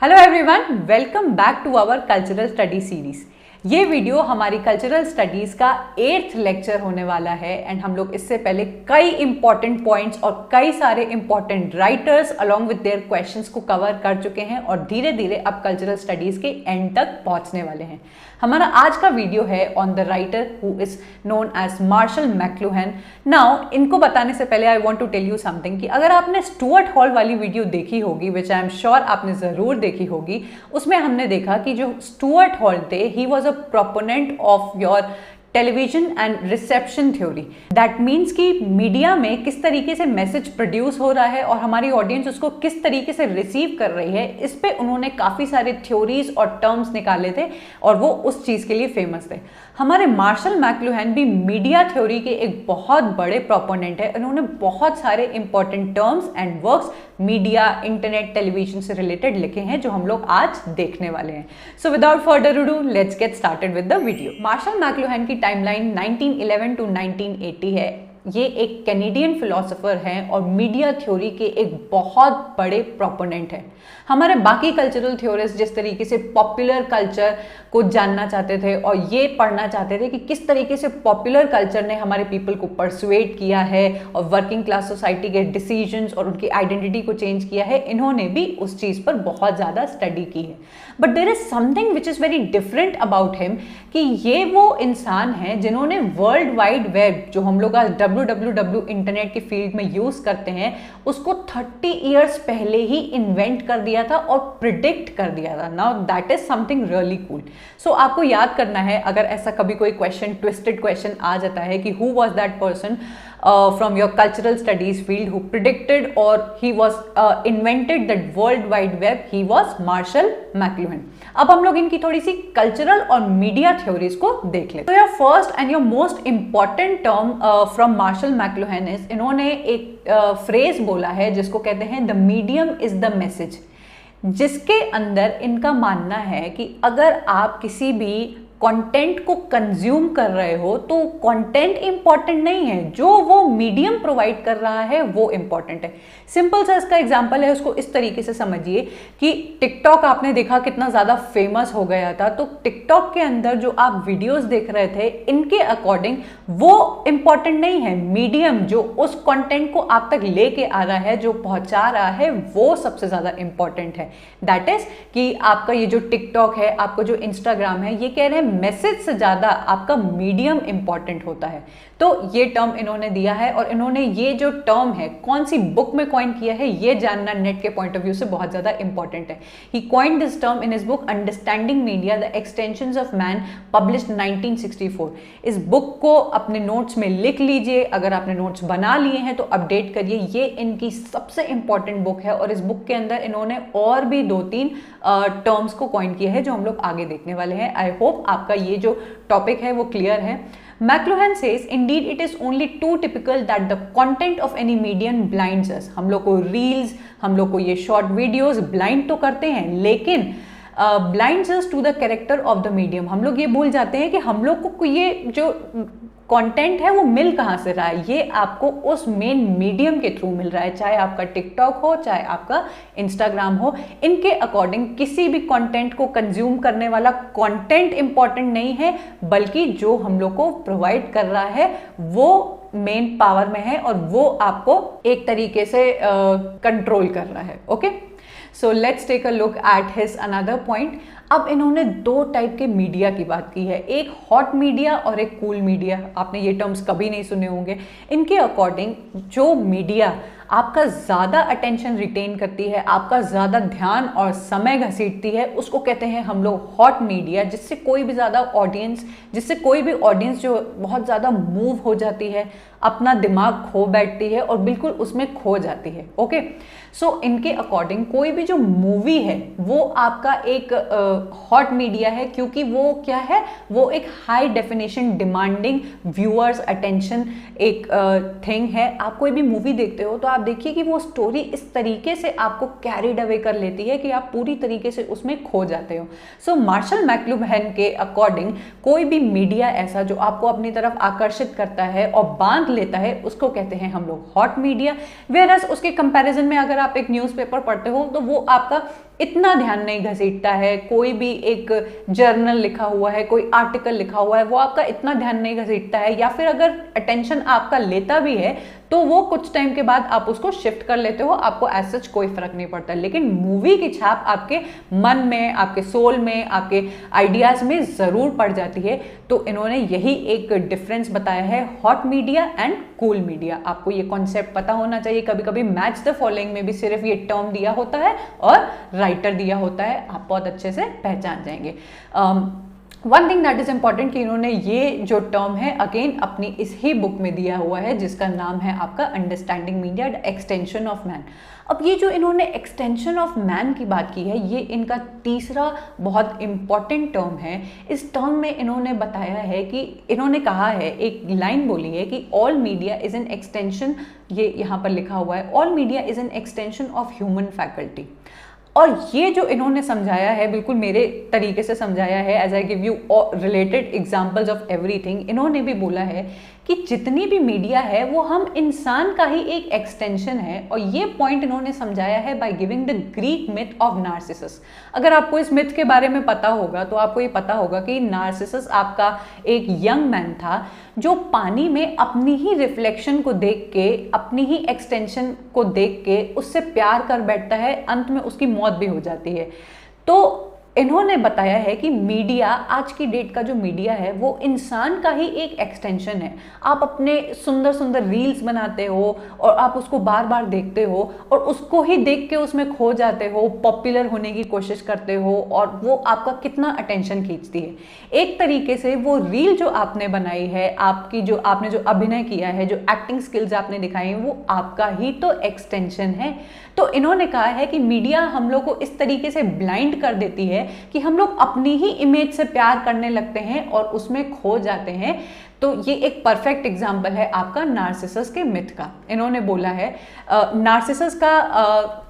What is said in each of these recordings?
Hello everyone, welcome back to our cultural study series. ये video हमारी cultural studies का 8th lecture होने वाला है एंड हम लोग इससे पहले कई इंपॉर्टेंट पॉइंट्स और कई सारे important writers along with their questions को कवर कर चुके हैं और धीरे धीरे अब कल्चरल स्टडीज के एंड तक पहुंचने वाले हैं। हमारा आज का वीडियो है on the writer who is known as Marshall McLuhan. Now इनको बताने से पहले I want to tell you something कि अगर आपने स्टुअर्ट हॉल वाली वीडियो देखी होगी, विच आई एम श्योर आपने जरूर देखी होगी, उसमें हमने देखा कि जो स्टुअर्ट हॉल थे, he was a proponent of your television and reception theory. That means कि मीडिया में किस तरीके से मैसेज प्रोड्यूस हो रहा है और हमारी ऑडियंस उसको किस तरीके से रिसीव कर रही है, इस पे उन्होंने काफ़ी सारे थ्योरीज और टर्म्स निकाले थे और वो उस चीज़ के लिए फेमस थे। हमारे मार्शल मैक्लूहन भी मीडिया थ्योरी के एक बहुत बड़े प्रोपोनेंट है। उन्होंने बहुत सारे important terms and works media, internet, television से रिलेटेड लिखे हैं जो हम लोग आज देखने वाले हैं। So without further ado let's get started with the video. Marshall McLuhan की टाइमलाइन 1911 टू 1980 है। ये एक कैनेडियन फिलोसोफर हैं और मीडिया थ्योरी के एक बहुत बड़े प्रोपोनेंट हैं। हमारे बाकी कल्चरल थ्योरिस्ट जिस तरीके से पॉपुलर कल्चर को जानना चाहते थे और ये पढ़ना चाहते थे कि किस तरीके से पॉपुलर कल्चर ने हमारे पीपल को परसुएट किया है और वर्किंग क्लास सोसाइटी के डिसीजंस और उनकी आइडेंटिटी को चेंज किया है, इन्होंने भी उस चीज़ पर बहुत ज़्यादा स्टडी की है। But there is something which is very different about him कि ये वो इंसान हैं जिन्होंने वर्ल्ड वाइड वेब, जो हम लोग आज www इंटरनेट के फील्ड में यूज़ करते हैं, उसको 30 ईयर्स पहले ही इन्वेंट कर दिया था और प्रिडिक्ट कर दिया था। Now that is something really cool. So आपको याद करना है, अगर ऐसा कभी कोई क्वेश्चन, ट्विस्टेड क्वेश्चन आ जाता है कि who was that person from your cultural studies field who predicted or he was invented the world wide web, he was Marshall McLuhan। अब हम लोग इनकी थोड़ी सी कल्चरल और मीडिया थ्योरीज को देख लेते हैं। तो your first and your most important term from Marshall McLuhan is, इन्होंने एक फ्रेज बोला है जिसको कहते हैं the medium is the message, जिसके अंदर इनका मानना है कि अगर आप किसी भी कंटेंट को कंज्यूम कर रहे हो तो कंटेंट इंपॉर्टेंट नहीं है, जो वो मीडियम प्रोवाइड कर रहा है वो इंपॉर्टेंट है। सिंपल सा इसका एग्जांपल है, उसको इस तरीके से समझिए कि टिकटॉक आपने देखा कितना ज़्यादा फेमस हो गया था, तो टिकटॉक के अंदर जो आप वीडियोस देख रहे थे, इनके अकॉर्डिंग वो इंपॉर्टेंट नहीं है, मीडियम जो उस कंटेंट को आप तक लेके आ रहा है, जो पहुंचा रहा है, वो सबसे ज़्यादा इंपॉर्टेंट है। दैट इज कि आपका ये जो टिकटॉक है, आपको जो इंस्टाग्राम है, ये कह रहे हैं मैसेज से ज्यादा आपका मीडियम इंपॉर्टेंट होता है। तो ये टर्म इन्होंने दिया है और इन्होंने ये जो टर्म है कौन सी बुक में कॉइन किया है, ये जानना नेट के पॉइंट ऑफ व्यू से बहुत ज्यादा इंपॉर्टेंट है। He coined this term in his book understanding media the extensions of man, published 1964। इस बुक को अपने नोट्स में लिख लीजिए, अगर आपने नोट्स बना लिए हैं तो अपडेट करिए। ये इनकी सबसे इंपॉर्टेंट बुक है और इस बुक के अंदर इन्होंने और भी 2-3 टर्म्स को कॉइन किया है जो हम लोग आगे देखने वाले हैं। आई होप आपका ये जो टॉपिक है वो क्लियर है। McLuhan says, indeed it is only too typical that the content of any medium blinds us। हम लोग को रील्स, हम लोग को ये शॉर्ट वीडियोस ब्लाइंड तो करते हैं, लेकिन blinds us to the character of the medium. हम लोग ये भूल जाते हैं कि हम लोग को ये जो कंटेंट है वो मिल कहाँ से रहा है, ये आपको उस मेन मीडियम के थ्रू मिल रहा है, चाहे आपका टिकटॉक हो, चाहे आपका इंस्टाग्राम हो। इनके अकॉर्डिंग किसी भी कंटेंट को कंज्यूम करने वाला कंटेंट इंपॉर्टेंट नहीं है, बल्कि जो हम लोग को प्रोवाइड कर रहा है वो मेन पावर में है और वो आपको एक तरीके से कंट्रोल कर रहा है। Okay, so let's take a look at his another point. अब इन्होंने 2 टाइप के मीडिया की बात की है, एक हॉट मीडिया और एक कूल मीडिया। आपने ये टर्म्स कभी नहीं सुने होंगे। इनके अकॉर्डिंग जो मीडिया आपका ज़्यादा अटेंशन रिटेन करती है, आपका ज़्यादा ध्यान और समय घसीटती है, उसको कहते हैं हम लोग हॉट मीडिया, जिससे कोई भी ऑडियंस जो बहुत ज़्यादा मूव हो जाती है, अपना दिमाग खो बैठती है और बिल्कुल उसमें खो जाती है। ओके, सो इनके अकॉर्डिंग कोई भी जो मूवी है वो आपका एक हॉट मीडिया है, क्योंकि वो क्या है, वो एक high definition demanding viewers attention एक थिंग है। आप कोई भी मूवी देखते हो तो आप देखिए कि वो स्टोरी इस तरीके से आपको कैरिड अवे कर लेती है कि आप पूरी तरीके से उसमें खो जाते हो। सो मार्शल मैक्लूहन के अकॉर्डिंग कोई भी मीडिया ऐसा जो आपको अपनी तरफ आकर्षित करता है और बांध लेता है, उसको कहते हैं हम लोग हॉट मीडिया। वेयर एज उसके कंपैरिजन में अगर आप एक न्यूज़पेपर पढ़ते हो तो वो आपका इतना ध्यान नहीं घसीटता है। कोई भी एक जर्नल लिखा हुआ है, कोई आर्टिकल लिखा हुआ है, वो आपका इतना ध्यान नहीं घसीटता है, या फिर अगर अटेंशन आपका लेता भी है तो वो कुछ टाइम के बाद आप उसको शिफ्ट कर लेते हो, आपको एज सच कोई फर्क नहीं पड़ता। लेकिन मूवी की छाप आपके मन में, आपके सोल में, आपके आइडियाज में जरूर पड़ जाती है। तो इन्होंने यही एक डिफरेंस बताया है, hot media and cool media. आपको ये कॉन्सेप्ट पता होना चाहिए। कभी कभी मैच द फॉलोइंग में भी सिर्फ ये टर्म दिया होता है और राइटर दिया होता है, आप बहुत अच्छे से पहचान जाएंगे। One thing that is important कि इन्होंने ये जो टर्म है अगेन अपनी इस ही बुक में दिया हुआ है, जिसका नाम है आपका understanding media the extension of man. अब ये जो इन्होंने एक्सटेंशन ऑफ मैन की बात की है, ये इनका तीसरा बहुत इंपॉर्टेंट टर्म है। इस टर्म में इन्होंने बताया है कि इन्होंने कहा है, एक लाइन बोली है कि all media is an extension, ये यहाँ पर लिखा हुआ है, all media is an extension of human faculty. और ये जो इन्होंने समझाया है बिल्कुल मेरे तरीके से समझाया है, as I give you related examples of everything. इन्होंने भी बोला है कि जितनी भी मीडिया है वो हम इंसान का ही एक एक्सटेंशन है, और ये पॉइंट इन्होंने समझाया है by giving the Greek myth of Narcissus. अगर आपको इस मिथ के बारे में पता होगा तो आपको ये पता होगा कि नार्सिसस आपका एक यंग मैन था जो पानी में अपनी ही रिफ्लेक्शन को देख के, अपनी ही एक्सटेंशन को देख के उससे प्यार कर बैठता है, अंत में उसकी मौत भी हो जाती है। तो इन्होंने बताया है कि मीडिया, आज की डेट का जो मीडिया है वो इंसान का ही एक एक्सटेंशन है। आप अपने सुंदर सुंदर रील्स बनाते हो और आप उसको बार बार देखते हो और उसको ही देख के उसमें खो जाते हो, पॉपुलर होने की कोशिश करते हो, और वो आपका कितना अटेंशन खींचती है। एक तरीके से वो रील जो आपने बनाई है, आपने जो अभिनय किया है, जो एक्टिंग स्किल्स आपने दिखाई हैं, वो आपका ही तो एक्सटेंशन है। तो इन्होंने कहा है कि मीडिया हम लोग को इस तरीके से ब्लाइंड कर देती है कि हम लोग अपनी ही इमेज से प्यार करने लगते हैं और उसमें खो जाते हैं। तो ये एक परफेक्ट एग्जाम्पल है आपका नार्सिसस के मिथ का। इन्होंने बोला है नार्सिसस का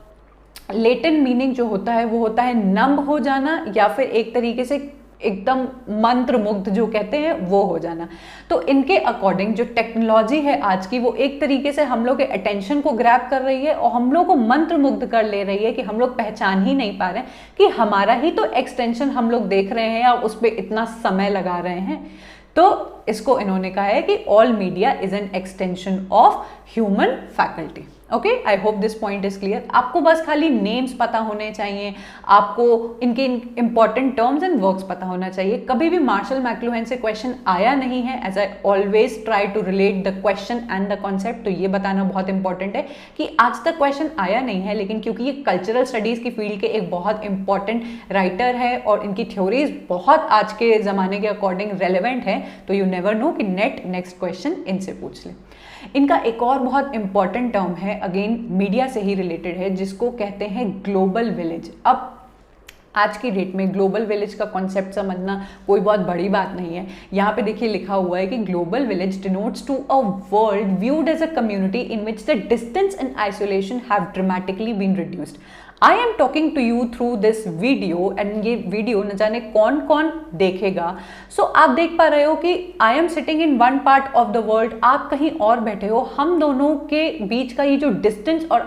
लेटेंट मीनिंग जो होता है वो होता है नंब हो जाना, या फिर एक तरीके से एकदम मंत्र मुग्ध जो कहते हैं वो हो जाना। तो इनके अकॉर्डिंग जो टेक्नोलॉजी है आज की, वो एक तरीके से हम लोग के अटेंशन को ग्रैब कर रही है और हम लोग को मंत्र मुग्ध कर ले रही है कि हम लोग पहचान ही नहीं पा रहे हैं कि हमारा ही तो एक्सटेंशन हम लोग देख रहे हैं और उस पर इतना समय लगा रहे हैं। तो इसको इन्होंने कहा है कि all media is an extension of human faculty. Okay, I hope this point is clear. आपको बस खाली नेम्स पता होने चाहिए, आपको इनके इंपॉर्टेंट टर्म्स एंड वर्क्स पता होना चाहिए। कभी भी मार्शल मैक्लुहन से क्वेश्चन आया नहीं है, as I always try to relate the question and the concept. तो ये बताना बहुत इंपॉर्टेंट है कि आज तक क्वेश्चन आया नहीं है, लेकिन क्योंकि ये कल्चरल स्टडीज की फील्ड के एक बहुत इंपॉर्टेंट राइटर है और इनकी थ्योरीज बहुत आज के जमाने के अकॉर्डिंग रेलिवेंट है, तो यू नेवर नो कि नेक्स्ट क्वेश्चन इनसे पूछ ले। इनका एक और बहुत इंपॉर्टेंट टर्म है, अगेन मीडिया से ही रिलेटेड है, जिसको कहते हैं ग्लोबल विलेज। अब आज की डेट में ग्लोबल विलेज का कॉन्सेप्ट समझना कोई बहुत बड़ी बात नहीं है। यहाँ पे देखिए लिखा हुआ है कि global village denotes to a world viewed as a community in which the distance and isolation have dramatically been reduced. I am talking to you through this video, and ये वीडियो न जाने कौन कौन देखेगा। सो आप देख पा रहे हो कि I am sitting in one part of the world, आप कहीं और बैठे हो। हम दोनों के बीच का ये जो डिस्टेंस और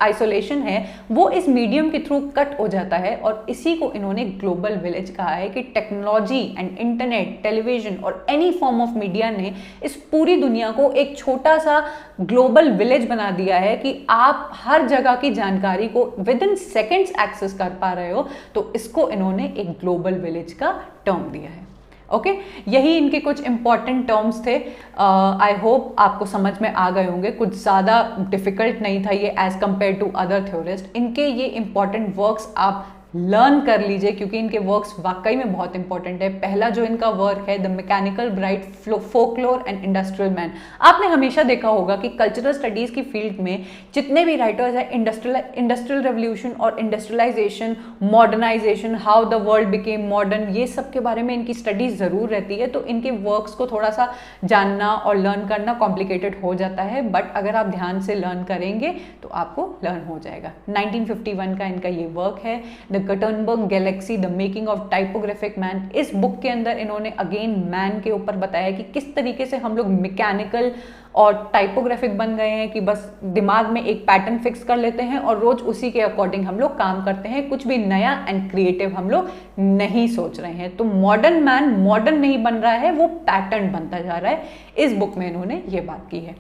आइसोलेशन है वो इस मीडियम के थ्रू कट हो जाता है, और इसी को इन्होंने ग्लोबल विलेज कहा है कि टेक्नोलॉजी एंड इंटरनेट, टेलीविजन और एनी फॉर्म ऑफ मीडिया ने इस पूरी दुनिया को एक छोटा सा ग्लोबल विलेज बना दिया है कि आप हर जगह की जानकारी को विद इन सेकेंड्स एक्सेस कर पा रहे हो। तो इसको इन्होंने एक ग्लोबल विलेज का टर्म दिया है। ओके, यही इनके कुछ इंपॉर्टेंट टर्म्स थे। आई होप आपको समझ में आ गए होंगे, कुछ ज़्यादा डिफिकल्ट नहीं था ये as compare to other theorist. इनके ये इंपॉर्टेंट वर्क्स आप लर्न कर लीजिए क्योंकि इनके वर्क्स वाकई में बहुत इंपॉर्टेंट है। पहला जो इनका वर्क है the mechanical bride folklore and industrial man. आपने हमेशा देखा होगा कि कल्चरल स्टडीज की फील्ड में जितने भी राइटर्स हैं, इंडस्ट्रियल रेवोल्यूशन और industrialisation, modernisation, how the world became modern, ये सब के बारे में इनकी स्टडीज ज़रूर रहती है। तो इनके वर्क्स को थोड़ा सा जानना और लर्न करना कॉम्प्लिकेटेड हो जाता है, बट अगर आप ध्यान से लर्न करेंगे तो आपको लर्न हो जाएगा। 1951 का इनका ये वर्क है the Gutenberg Galaxy the making of typographic man. इस बुक के अंदर इन्होंने अगेन मैन के ऊपर बताया कि किस तरीके से हम लोग मैकेनिकल और टाइपोग्राफिक बन गए हैं कि बस दिमाग में एक पैटर्न फिक्स कर लेते हैं और रोज उसी के अकॉर्डिंग हम लोग काम करते हैं, कुछ भी नया एंड क्रिएटिव हम लोग नहीं सोच रहे हैं। तो मॉडर्न मैन मॉडर्न नहीं बन रहा है, वो पैटर्न बनता जा रहा है। इस बुक में इन्होंने ये बात की है।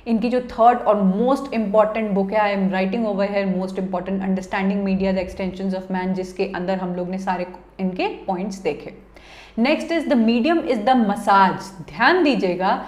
इनकी जो थर्ड और मोस्ट इंपॉर्टेंट बुक है, I am writing over here most important understanding media the extensions of man, जिसके अंदर हम लोग ने सारे इनके पॉइंट्स देखे। Next is the medium is the massage. ध्यान दीजिएगा,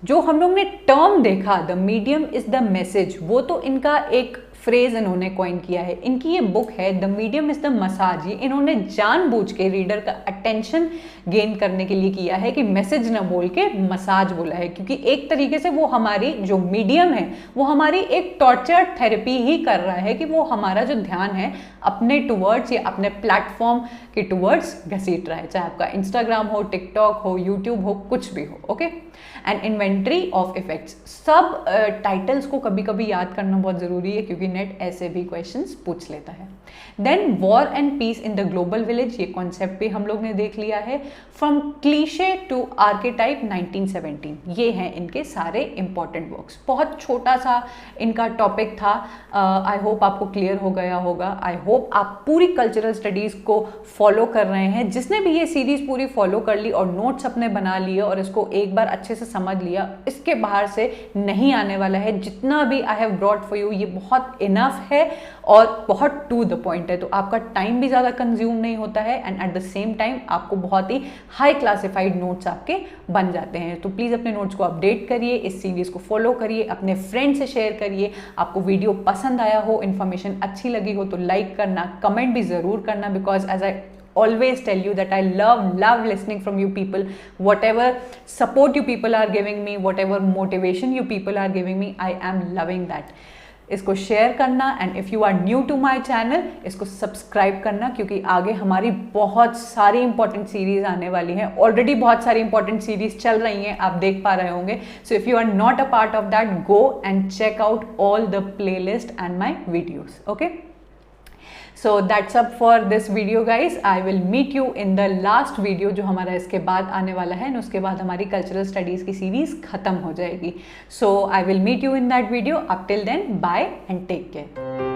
जो हम लोग ने टर्म देखा the medium is the message, वो तो इनका एक फ्रेज इन्होंने कॉइन किया है। इनकी ये बुक है the medium is the massage, ये इन्होंने जानबूझ के रीडर का अटेंशन गेन करने के लिए किया है कि मैसेज न बोल के मसाज बोला है, क्योंकि एक तरीके से वो हमारी जो मीडियम है वो हमारी एक टॉर्चर थेरेपी ही कर रहा है कि वो हमारा जो ध्यान है अपने टूवर्ड्स या अपने प्लेटफॉर्म के टूवर्ड्स घसीट रहा है, चाहे आपका इंस्टाग्राम हो, टिकटॉक हो, यूट्यूब हो, कुछ भी हो। Okay, and inventory of effects. सब टाइटल्स को कभी कभी याद करना बहुत जरूरी है क्योंकि नेट ऐसे भी क्वेश्चंस पूछ लेता है। Then war and peace in the global village, ये कॉन्सेप्ट भी हम लोग ने देख लिया है। फ्रॉम क्लीशे टू आर्केटाइप 1917, ये हैं इनके सारे इंपॉर्टेंट वर्क्स। बहुत छोटा सा इनका टॉपिक था, आई होप आपको क्लियर हो गया होगा। आई होप आप पूरी कल्चरल स्टडीज को फॉलो कर रहे हैं। जिसने भी ये सीरीज पूरी फॉलो कर ली और नोट्स अपने बना लिए और इसको एक बार अच्छे से समझ लिया, इसके बाहर से नहीं आने वाला है। जितना भी I have brought for you, ये बहुत इनफ है और बहुत टू द पॉइंट है, तो आपका टाइम भी ज़्यादा कंज्यूम नहीं होता है and at the same time आपको बहुत ही हाई क्लासिफाइड नोट्स आपके बन जाते हैं। तो प्लीज़ अपने नोट्स को अपडेट करिए, इस सीरीज को फॉलो करिए, अपने फ्रेंड से शेयर करिए। आपको वीडियो पसंद आया हो, इन्फॉर्मेशन अच्छी लगी हो तो लाइक करना, कमेंट भी ज़रूर करना, because as I always tell you that I love listening from you people. Whatever support you people are giving me, whatever motivation you people are giving me, I am loving that. इसको share करना and if you are new to my channel, इसको subscribe करना क्योंकि आगे हमारी बहुत सारी important series आने वाली हैं। ऑलरेडी बहुत सारी इंपॉर्टेंट सीरीज चल रही हैं, आप देख पा रहे होंगे। So if you are not a part of that, go and check out all the playlist and my videos. Okay, so that's up for this video guys. I will meet you in the last video जो हमारा इसके बाद आने वाला है, उसके बाद हमारी कल्चरल स्टडीज़ की सीरीज़ ख़त्म हो जाएगी। So I will meet you in that video. Up till then, bye and take care.